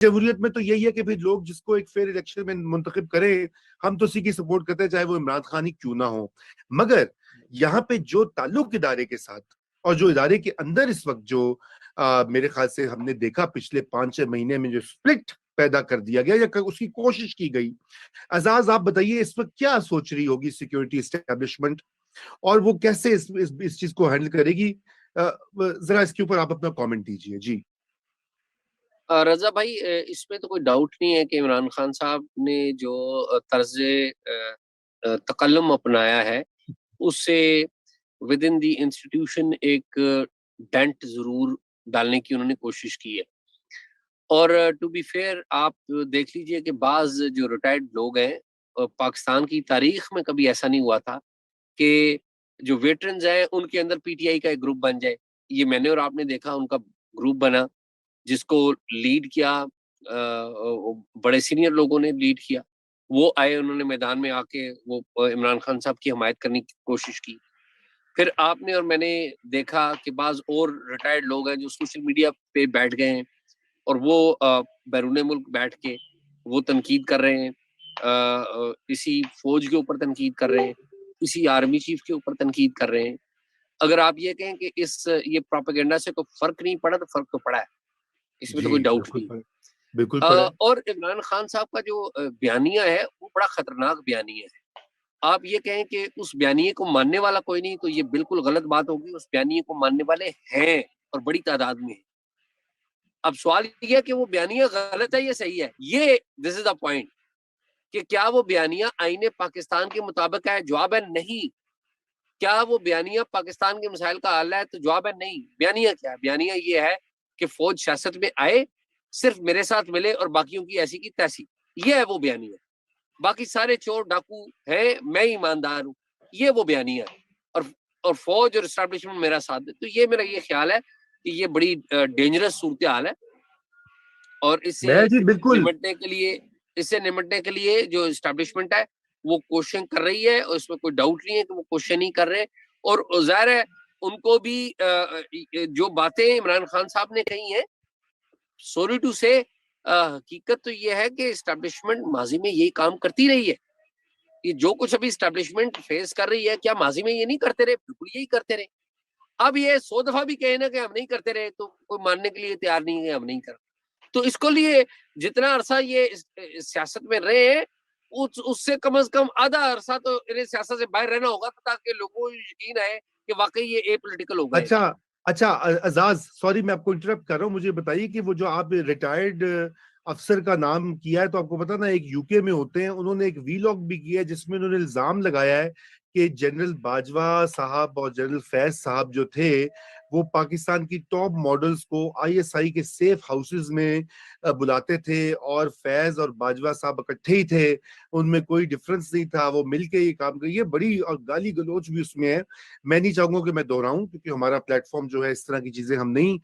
جمہوریت میں تو یہی ہے کہ پھر لوگ جس کو ایک فیئر الیکشن میں منتخب کریں ہم تو اسی کی سپورٹ کرتے ہیں چاہے وہ عمران خان ہی کیوں نہ ہو. مگر یہاں پہ جو تعلق ادارے کے ساتھ اور جو ادارے کے اندر اس وقت جو میرے خیال سے ہم نے دیکھا پچھلے 5-6 مہینے میں جو سپلٹ پیدا کر دیا گیا یا اس کی کوشش کی گئی. اعزاز آپ بتائیے اس وقت کیا سوچ رہی ہوگی سیکیورٹی اسٹیبلشمنٹ اور وہ کیسے اس چیز کو ہینڈل کرے گی؟ ذرا اس کے اوپر آپ اپنا کامنٹ دیجئے. جی رضا بھائی، اس میں تو کوئی ڈاؤٹ نہیں ہے کہ عمران خان صاحب نے جو طرز تکلم اپنایا ہے اس سے ود ان دی انسٹیٹیوشن ایک ڈینٹ ضرور ڈالنے کی انہوں نے کوشش کی ہے. اور ٹو بی فیئر آپ دیکھ لیجئے کہ بعض جو ریٹائرڈ لوگ ہیں پاکستان کی تاریخ میں کبھی ایسا نہیں ہوا تھا کہ جو ویٹرنز ہیں ان کے اندر پی ٹی آئی کا ایک گروپ بن جائے. یہ میں نے اور آپ نے دیکھا ان کا گروپ بنا جس کو لیڈ کیا بڑے سینئر لوگوں نے لیڈ کیا. وہ آئے، انہوں نے میدان میں آ کے وہ عمران خان صاحب کی حمایت کرنے کی کوشش کی. پھر آپ نے اور میں نے دیکھا کہ بعض اور ریٹائرڈ لوگ ہیں جو سوشل میڈیا پہ بیٹھ گئے ہیں اور وہ بیرون ملک بیٹھ کے وہ تنقید کر رہے ہیں، کسی فوج کے اوپر تنقید کر رہے ہیں، کسی آرمی چیف کے اوپر تنقید کر رہے ہیں. اگر آپ یہ کہیں کہ یہ پروپیگنڈا سے کوئی فرق نہیں پڑا تو فرق تو پڑا ہے، اس میں تو کوئی ڈاؤٹ نہیں. بالکل پڑا ہے. اور عمران خان صاحب کا جو بیانیہ ہے وہ بڑا خطرناک بیانیہ ہے. آپ یہ کہیں کہ اس بیانیے کو ماننے والا کوئی نہیں تو یہ بالکل غلط بات ہوگی. اس بیانیے کو ماننے والے ہیں اور بڑی تعداد میں ہیں. اب سوال یہ ہے کہ وہ بیانیہ غلط ہے یا صحیح ہے. یہ دس از دا پوائنٹ کہ کیا وہ بیانیہ آئین پاکستان کے مطابق ہے؟ جواب ہے نہیں. کیا وہ بیانیہ پاکستان کے مسائل کا حل ہے؟ تو جواب ہے نہیں. بیانیہ کیا ہے؟ بیانیہ یہ ہے کہ فوج سیاست میں آئے، صرف میرے ساتھ ملے اور باقیوں کی ایسی کی تیسی. یہ ہے وہ بیانیہ. باقی سارے چور ڈاکو ہیں، میں ایماندار ہوں، یہ وہ بیانیہ ہے. اور فوج اور اسٹیبلشمنٹ میرا ساتھ دے. تو یہ میرا یہ خیال ہے کہ یہ بڑی ڈینجرس صورتحال ہے. اور اس سے نمٹنے کے لیے جو اسٹیبلشمنٹ ہے وہ کوششیں کر رہی ہے اور اس میں کوئی ڈاؤٹ نہیں ہے کہ وہ کوششیں نہیں کر رہے. اور ظاہر ہے ان کو بھی جو باتیں عمران خان صاحب نے کہی ہیں سوری ٹو سے حقیقت تو یہ ہے کہ اسٹیبلشمنٹ ماضی میں یہی کام کرتی رہی ہے. یہ جو کچھ ابھی اسٹیبلشمنٹ فیس کر رہی ہے کیا ماضی میں یہ نہیں کرتے رہے؟ بالکل یہی کرتے رہے. اب یہ 100 دفعہ بھی کہے نا کہ ہم نہیں کرتے رہے تو کوئی ماننے کے لیے تیار نہیں ہے ہم نہیں کر. تو اس کو لیے جتنا عرصہ یہ سیاست میں رہے ہیں اس سے کم از کم آدھا عرصہ تو انہیں سیاست سے باہر رہنا ہوگا تاکہ لوگوں کو یقین آئے کہ واقعی یہ اے پولیٹیکل ہو گئے. اچھا اعزاز، سوری میں آپ کو انٹرپٹ کر رہا ہوں. مجھے بتائیے کہ وہ جو آپ ریٹائرڈ افسر کا نام کیا ہے تو آپ کو پتا نا ایک یو کے میں ہوتے ہیں، انہوں نے ایک وی لاگ بھی کیا ہے جس میں انہوں نے الزام لگایا ہے کہ جنرل باجوہ صاحب اور جنرل فیض صاحب جو تھے وہ پاکستان کی ٹاپ ماڈلز کو آئی ایس آئی کے سیف ہاؤسز میں بلاتے تھے اور فیض اور باجوہ صاحب اکٹھے ہی تھے، ان میں کوئی ڈفرنس نہیں تھا، وہ مل کے یہ کام کر. یہ بڑی اور گالی گلوچ بھی اس میں ہے. میں نہیں چاہوں گا کہ میں دہراؤں کیونکہ ہمارا پلیٹ فارم جو ہے اس طرح کی چیزیں ہم نہیں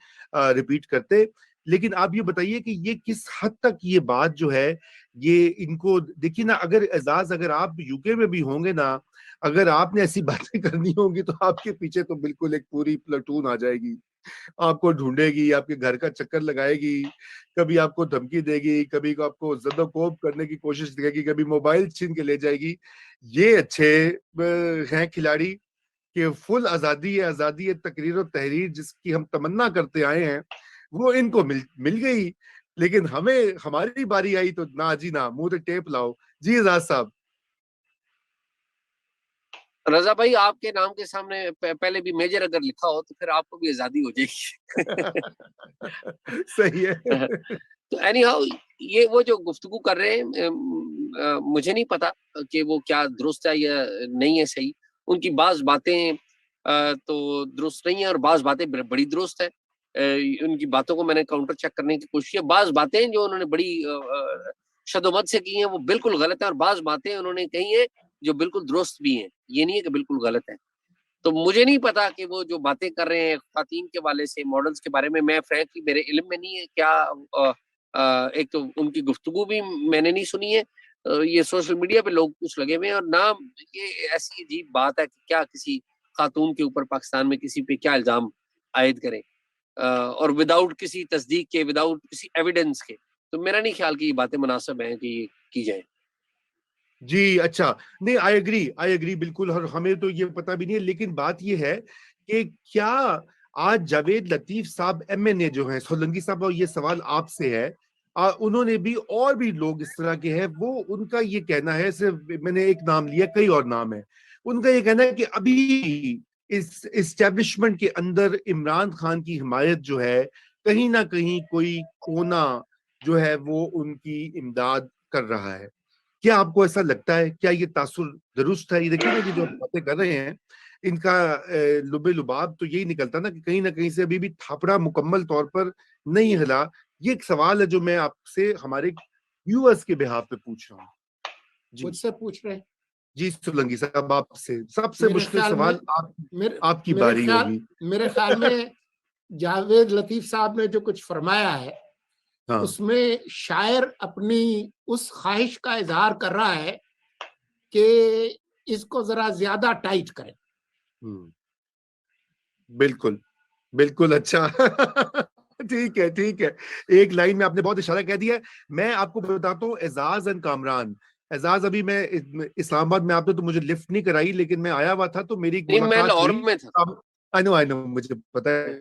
ریپیٹ کرتے. لیکن آپ یہ بتائیے کہ یہ کس حد تک یہ بات جو ہے یہ ان کو دیکھیے نا. اگر اعزاز اگر آپ یو کے میں بھی ہوں گے نا، اگر آپ نے ایسی باتیں کرنی ہوں گی تو آپ کے پیچھے تو بالکل ایک پوری پلاٹون آ جائے گی، آپ کو ڈھونڈے گی، آپ کے گھر کا چکر لگائے گی، کبھی آپ کو دھمکی دے گی، کبھی آپ کو زد و کوب کرنے کی کوشش کرے گی، کبھی موبائل چھین کے لے جائے گی. یہ اچھے ہیں کھلاڑی کہ فل آزادی ہے تقریر و تحریر جس کی ہم تمنا کرتے آئے ہیں وہ ان کو مل گئی. لیکن ہماری باری آئی تو نہ جی نہ، منہ تے ٹیپ لاؤ. جی اعزاز صاحب. رضا بھائی آپ کے نام کے سامنے پہلے بھی میجر اگر لکھا ہو تو پھر آپ کو بھی آزادی ہو جائے گی. صحیح ہے. تو اینی ہاؤ یہ وہ جو گفتگو کر رہے ہیں مجھے نہیں پتا کہ وہ کیا درست ہے یا نہیں ہے صحیح. ان کی بعض باتیں تو درست نہیں ہیں اور بعض باتیں بڑی درست ہیں. ان کی باتوں کو میں نے کاؤنٹر چیک کرنے کی کوشش کی. بعض باتیں جو انہوں نے بڑی شد و مد سے کی ہیں وہ بالکل غلط ہیں اور بعض باتیں انہوں نے کہی ہیں جو بالکل درست بھی ہیں. یہ نہیں ہے کہ بالکل غلط ہے. تو مجھے نہیں پتا کہ وہ جو باتیں کر رہے ہیں خواتین کے والے سے ماڈلز کے بارے میں فرینکلی میرے علم میں نہیں ہے کیا. ایک تو ان کی گفتگو بھی میں نے نہیں سنی ہے. یہ سوشل میڈیا پہ لوگ کچھ لگے ہوئے ہیں اور نہ یہ ایسی عجیب بات ہے کہ کیا کسی خاتون کے اوپر پاکستان میں کسی پہ کیا الزام عائد کریں اور وداؤٹ کسی تصدیق کے، وداؤٹ کسی ایویڈنس کے. تو میرا نہیں خیال کہ یہ باتیں مناسب ہیں کہ یہ کی جائیں. جی اچھا, نہیں آئی اگری بالکل, اور ہمیں تو یہ پتہ بھی نہیں ہے, لیکن بات یہ ہے کہ کیا آج جاوید لطیف صاحب ایم این اے جو ہیں, سولنگی صاحب, اور یہ سوال آپ سے ہے, انہوں نے بھی, اور بھی لوگ اس طرح کے ہیں, وہ ان کا یہ کہنا ہے, صرف میں نے ایک نام لیا, کئی اور نام ہے, ان کا یہ کہنا ہے کہ ابھی اس اسٹیبلشمنٹ کے اندر عمران خان کی حمایت جو ہے, کہیں نہ کہیں کوئی کونا جو ہے وہ ان کی امداد کر رہا ہے. کیا آپ کو ایسا لگتا ہے؟ کیا یہ تاثر درست ہے؟ یہ دیکھیے نا, یہ جو باتیں کر رہے ہیں, ان کا لب لباب تو یہی نکلتا نا کہ کہیں نہ کہیں سے ابھی بھی تھاپڑا مکمل طور پر نہیں ہلا. یہ ایک سوال ہے جو میں آپ سے ہمارے ویورز کے بہاف پہ پوچھ رہا ہوں. جی مجھ سے پوچھ رہے ہیں؟ جی سولنگی صاحب, آپ سے سب سے میرے مشکل خیال میں سوال آپ کی باری ہوگی. میرے خیال میں جاوید لطیف صاحب نے جو کچھ فرمایا ہے, ہاں, اس میں شاعر اپنی اس خواہش کا اظہار کر رہا ہے کہ اس کو ذرا زیادہ ٹائٹ کریں. بالکل بالکل, اچھا ٹھیک ہے ٹھیک ہے, ایک لائن میں آپ نے بہت اشارہ کہہ دیا ہے. میں آپ کو بتاتا ہوں, اعزاز اینڈ کامران, اعزاز ابھی میں اسلام آباد میں, آپ نے تو مجھے لفٹ نہیں کرائی, لیکن میں آیا ہوا تھا تو میری ایک نہیں, میں ملاقات لاہور ہوئی. میں تھا. I know, مجھے پتا ہے.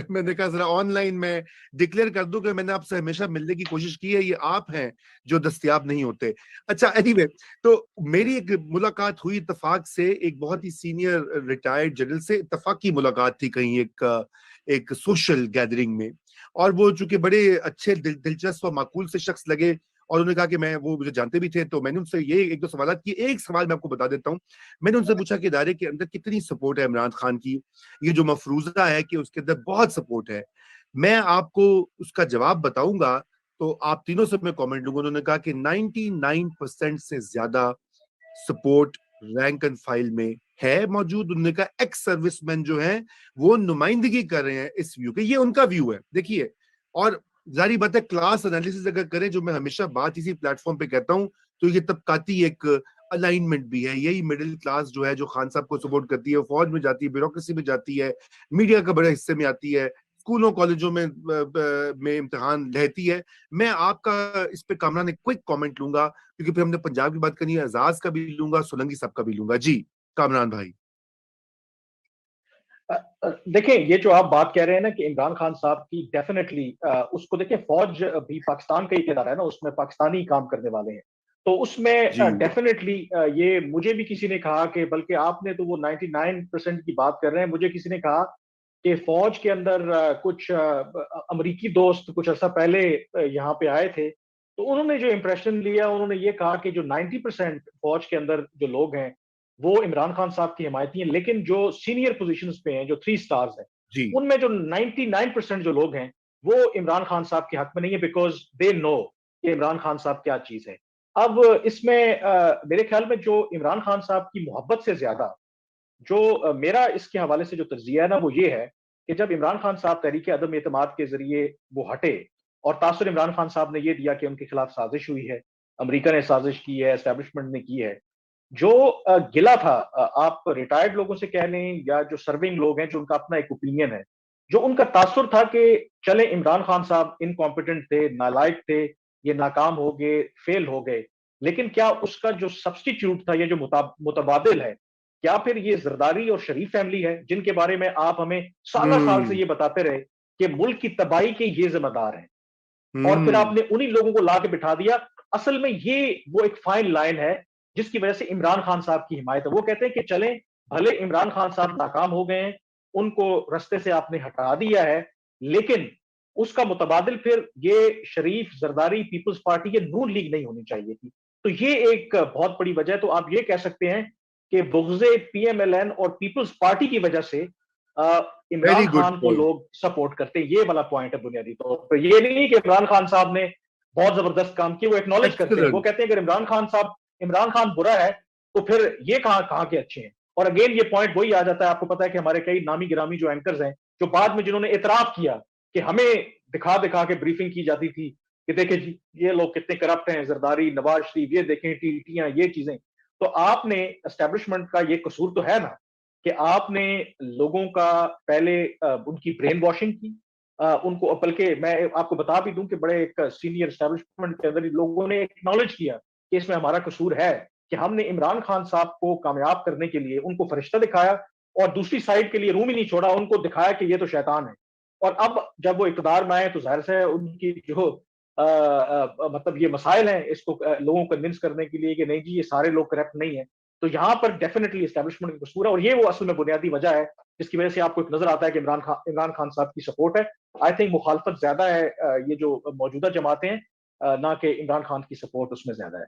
میں نے کہا ذرا آن لائن میں ڈکلیئر کر دوں کہ میں نے آپ سے ہمیشہ ملنے کی کوشش کی ہے, یہ آپ ہیں جو دستیاب نہیں ہوتے. اچھا اینی وے, تو میری ایک ملاقات ہوئی اتفاق سے ایک بہت ہی سینئر ریٹائرڈ جنرل سے, اتفاقی ملاقات تھی کہیں ایک سوشل گیدرنگ میں, اور وہ چونکہ بڑے اچھے دلچسپ اور معقول سے شخص لگے, اور انہوں نے کہا کہ وہ مجھے جانتے بھی تھے, تو میں نے ان سے یہ ایک دو سوالات کیے. ایک سوال میں آپ کو بتا دیتا ہوں, میں نے ان سے پوچھا کہ ادارے کے اندر کتنی سپورٹ ہے عمران خان کی, یہ جو مفروضہ ہے کہ اس کے اندر بہت سپورٹ ہے. میں آپ کو اس کا جواب بتاؤں گا تو آپ تینوں سے میں کامنٹ لوں گا. انہوں نے کہا کہ 99% سے زیادہ سپورٹ رینک اینڈ فائل میں ہے موجود. انہوں نے کہا ایکس سروس مین جو ہیں وہ نمائندگی کر رہے ہیں اس ویو کے, یہ ان کا ویو ہے. دیکھیے, اور ظاہری بات ہے کلاس انالیسس اگر کریں, جو میں ہمیشہ بات اسی پلیٹ فارم پہ کہتا ہوں, تو یہ طبقاتی ایک الائنمنٹ بھی ہے. یہی مڈل کلاس جو ہے جو خان صاحب کو سپورٹ کرتی ہے, فوج میں جاتی ہے, بیوروکریسی میں جاتی ہے, میڈیا کا بڑے حصے میں آتی ہے, اسکولوں کالجوں میں امتحان رہتی ہے. میں آپ کا اس پہ کامران ایک کوئک کامنٹ لوں گا, کیونکہ پھر ہم نے پنجاب کی بات کرنی ہے, اعزاز کا بھی لوں گا, سولنگی صاحب کا بھی لوں گا. جی کامران بھائی. دیکھیں, یہ جو آپ بات کہہ رہے ہیں نا کہ عمران خان صاحب کی ڈیفینیٹلی اس کو دیکھیں, فوج بھی پاکستان کا ہی ادارہ ہے نا, اس میں پاکستانی کام کرنے والے ہیں, تو اس میں ڈیفینیٹلی یہ مجھے بھی کسی نے کہا کہ, بلکہ آپ نے تو وہ 99% کی بات کر رہے ہیں, مجھے کسی نے کہا کہ فوج کے اندر کچھ امریکی دوست کچھ عرصہ پہلے یہاں پہ آئے تھے, تو انہوں نے جو امپریشن لیا, انہوں نے یہ کہا کہ جو 90% فوج کے اندر جو لوگ ہیں وہ عمران خان صاحب کی حمایتی ہیں, لیکن جو سینئر پوزیشنز پہ ہیں, جو 3 سٹارز ہیں, ان میں جو 99% جو لوگ ہیں وہ عمران خان صاحب کے حق میں نہیں ہے, بیکاز دے نو کہ عمران خان صاحب کیا چیز ہے. اب اس میں میرے خیال میں جو عمران خان صاحب کی محبت سے زیادہ جو میرا اس کے حوالے سے جو تجزیہ ہے نا, وہ یہ ہے کہ جب عمران خان صاحب تحریک عدم اعتماد کے ذریعے وہ ہٹے, اور تاثر عمران خان صاحب نے یہ دیا کہ ان کے خلاف سازش ہوئی ہے, امریکہ نے سازش کی ہے, اسٹیبلشمنٹ نے کی ہے, جو گلا تھا, آپ ریٹائرڈ لوگوں سے کہہ لیں یا جو سرونگ لوگ ہیں جو ان کا اپنا ایک اوپینین ہے, جو ان کا تاثر تھا کہ چلے عمران خان صاحب انکمپیٹنٹ تھے, نالائق تھے, یہ ناکام ہو گئے, فیل ہو گئے, لیکن کیا اس کا جو سبسٹیچیوٹ تھا, یہ جو متبادل ہے, کیا پھر یہ زرداری اور شریف فیملی ہے جن کے بارے میں آپ ہمیں سالہ سال سے یہ بتاتے رہے کہ ملک کی تباہی کے یہ ذمہ دار ہیں, اور پھر آپ نے انہی لوگوں کو لا کے بٹھا دیا. اصل میں یہ وہ ایک فائن لائن ہے جس کی وجہ سے عمران خان صاحب کی حمایت ہے. وہ کہتے ہیں کہ چلیں بھلے عمران خان صاحب ناکام ہو گئے ہیں, ان کو رستے سے آپ نے ہٹا دیا ہے, لیکن اس کا متبادل پھر یہ شریف زرداری پیپلز پارٹی, یہ نون لیگ نہیں ہونی چاہیے تھی. تو یہ ایک بہت بڑی وجہ ہے. تو آپ یہ کہہ سکتے ہیں کہ بغض پی ایم ایل این اور پیپلز پارٹی کی وجہ سے عمران خان کو لوگ سپورٹ کرتے ہیں. یہ والا پوائنٹ ہے بنیادی طور پر. یہ نہیں کہ عمران خان صاحب نے بہت زبردست کام کیا, وہ ایکنالج کرتے ہیں, وہ کہتے ہیں کہ عمران خان برا ہے تو پھر یہ کہاں کے اچھے ہیں. اور اگین یہ پوائنٹ وہی آ جاتا ہے, آپ کو پتا ہے کہ ہمارے کئی نامی گرامی جو اینکرز ہیں, جو بعد میں جنہوں نے اعتراف کیا کہ ہمیں دکھا کے بریفنگ کی جاتی تھی کہ دیکھیں جی یہ لوگ کتنے کرپٹ ہیں, زرداری, نواز شریف, یہ دیکھیں ٹیٹیاں, یہ چیزیں. تو آپ نے اسٹیبلشمنٹ کا یہ قصور تو ہے نا کہ آپ نے لوگوں کا پہلے ان کی برین واشنگ کی, ان کو بلکہ میں آپ کو بتا بھی دوں کہ بڑے ایک سینئر اسٹیبلشمنٹ کے اندر لوگوں نے ایکنالج کیا کہ اس میں ہمارا قصور ہے کہ ہم نے عمران خان صاحب کو کامیاب کرنے کے لیے ان کو فرشتہ دکھایا اور دوسری سائڈ کے لیے روم ہی نہیں چھوڑا، ان کو دکھایا کہ یہ تو شیطان ہے. اور اب جب وہ اقتدار میں آئے تو ظاہر سے ان کی جو مطلب یہ مسائل ہیں اس کو لوگوں کو کنونس کرنے کے لیے کہ نہیں جی یہ سارے لوگ کریکٹ نہیں ہیں. تو یہاں پر ڈیفینیٹلی اسٹیبلشمنٹ کا قصور ہے، اور یہ وہ اصل میں بنیادی وجہ ہے جس کی وجہ سے آپ کو ایک نظر آتا ہے کہ عمران خان صاحب کی سپورٹ ہے. آئی تھنک مخالفت زیادہ ہے یہ جو موجودہ جماعتیں ہیں، نہ کہ عمران خان کی سپورٹ اس میں زیادہ ہے.